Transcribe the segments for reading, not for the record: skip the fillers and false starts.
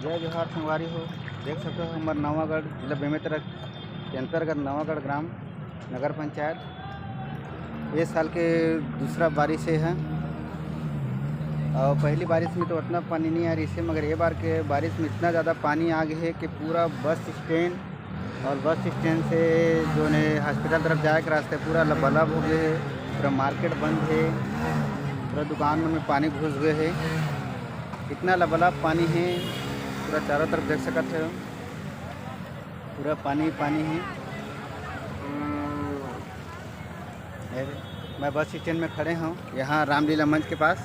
जय जोहार संगवारी हो। देख सकते हो हमारे नवागढ़ जिला बेमेतरा के अंतर्गत नवागढ़ ग्राम नगर पंचायत ये साल के दूसरा बारिश है और पहली बारिश में तो उतना पानी नहीं आ रही है, मगर ये बार के बारिश में इतना ज़्यादा पानी आ गया है कि पूरा बस स्टैंड और बस स्टैंड से जो ने हॉस्पिटल तरफ जाए के रास्ते पूरा लबालब हो गए है। पूरा मार्केट बंद है, पूरा दुकान में पानी घुस गए है। इतना लबालब पानी है, पूरा चारों तरफ देख सकते हो पूरा पानी पानी है। मैं बस स्टैंड में खड़े हूँ, यहाँ रामलीला मंच के पास।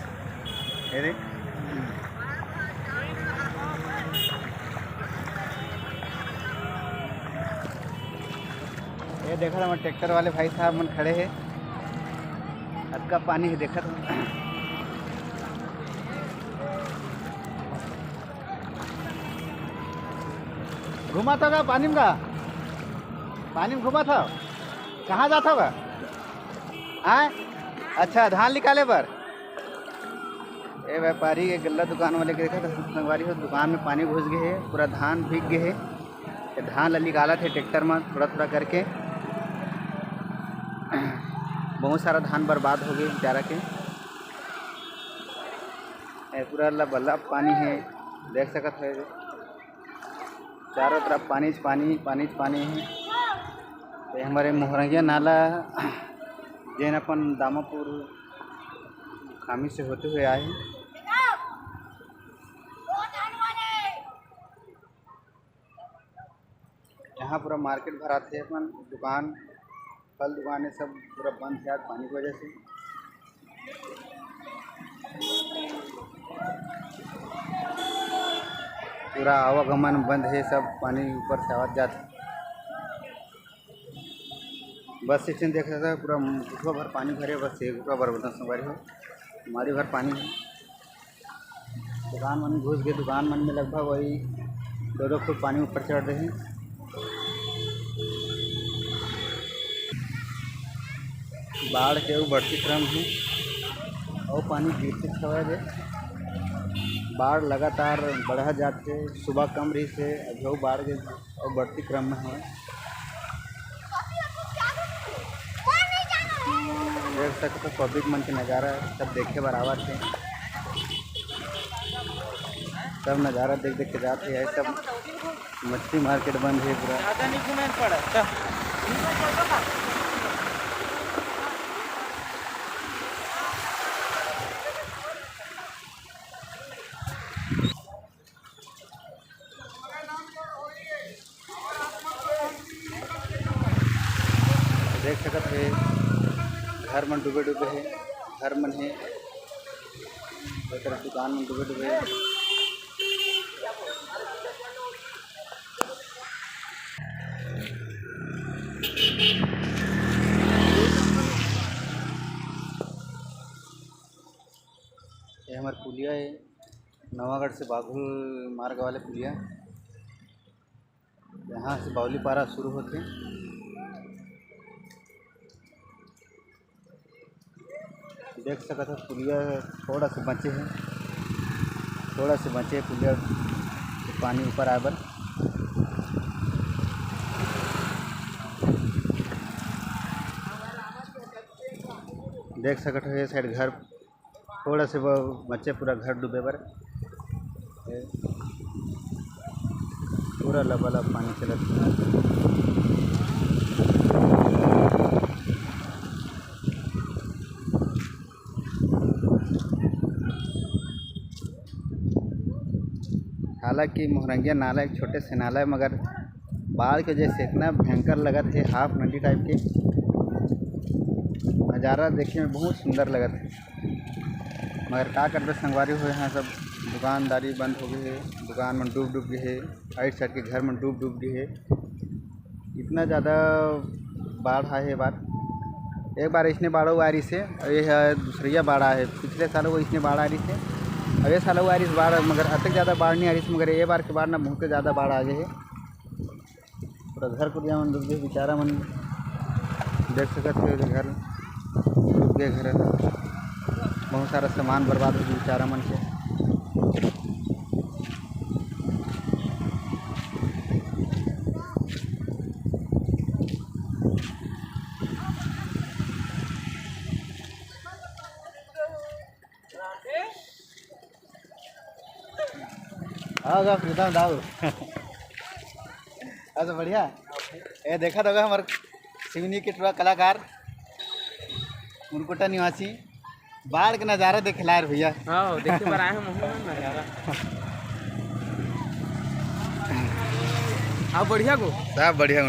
ये देखा था ट्रैक्टर वाले भाई साहब मन खड़े हैं, अटका पानी है देखा था। घुमा था का पानी में घुमा था, कहाँ जाता होगा? हाँ अच्छा, धान निकाले पर ये व्यापारी के गल्ला दुकान वाले के देखा था संगवारी हो, दुकान में पानी घुस गए है, पूरा धान भीग गए है। धान ला निकाला थे ट्रैक्टर में थोड़ा थोड़ा करके, बहुत सारा धान बर्बाद हो गए बेचारा के। पूरा लबालब पानी है, देख सकते है चारों तरफ पानी पानी पानी पानी है। ये हमारे मोहरंगिया नाला जैन अपन दामापुर खामी से होते हुए आए हैं। यहाँ पूरा मार्केट भराते हैं, अपन दुकान फल दुकानें सब पूरा बंद है आज पानी की वजह से। पूरा आवागमन बंद है, सब पानी ऊपर से आवाज जाते। बस स्टैंड देख सकते पूरा घुटवा भर पानी भरे, बस एक घुटवा भर बता संगवारी हो हमारी भर पानी है। दुकान मन घुस गए, दुकान मन में लगभग वही 2-2 फुट पानी ऊपर चढ़ रहे हैं। बाढ़ के वो बढ़ती क्रम है और पानी गिरते छवे, बाढ़ लगातार बढ़ा जाते, सुबह कम रही से अभी बाढ़ के और बढ़ती क्रम में है। देख सकते तो पब्लिक मन के नज़ारा सब देखे बराबर थे, सब नज़ारा देख देख के जाते हैं। सब मछली मार्केट बंद है पूरा। देख सकते है घर मन डूबे डूबे है, घर मन है दुकान में डूबे डूबे है। ये हमारे पुलिया है, नवागढ़ से बाघुल मार्ग वाले पुलिया, यहाँ से बावली पारा शुरू होते। देख सकते हो पुलिया थोड़ा से बचे हैं, थोड़ा से बचे पुलिया पानी ऊपर आए बर। देख सकते हो ये साइड घर थोड़ा से बच्चे पूरा घर डूबे बर, पूरा लबालब पानी चलत। हालांकि मोहरंगिया नाला एक छोटे से नाला है, मगर बाढ़ के वजह से इतना भयंकर लगा थे, हाफ नदी टाइप के नज़ारा देखने में बहुत सुंदर लगा था। मगर क्या करते संगवारी हो, यहाँ सब दुकानदारी बंद हो गई है, दुकान में डूब गई है, आइट साइड के घर में डूब गई है। इतना ज़्यादा बाढ़ आए है बार, एक बार इसने बाढ़ आ रही से, और ये दूसरिया बाढ़ आए, पिछले साल वो इसने बाढ़ आ रही से, अब ये साल वो आ रही बाढ़, मगर अतक ज़्यादा बाढ़ नहीं आ रही, मगर ये बार के बाढ़ ना बहुत ज़्यादा बाढ़ आ गए है। पूरा घर को दिया मन डूब गए बेचारा मन, देख सकते हो घर डूब गए, घर बहुत सारा सामान बर्बाद हो गया बेचारा मन के। आओ प्रीतम दाऊ अच्छा बढ़िया। ये देखा होगा हमारे सिवनी के टुरा कलाकार मुनकुटा निवासी बाढ़ के नज़ारा देखे लायर भैया। हाँ देखे पर आए हम नज़ारा। हाँ बढ़िया को सब बढ़िया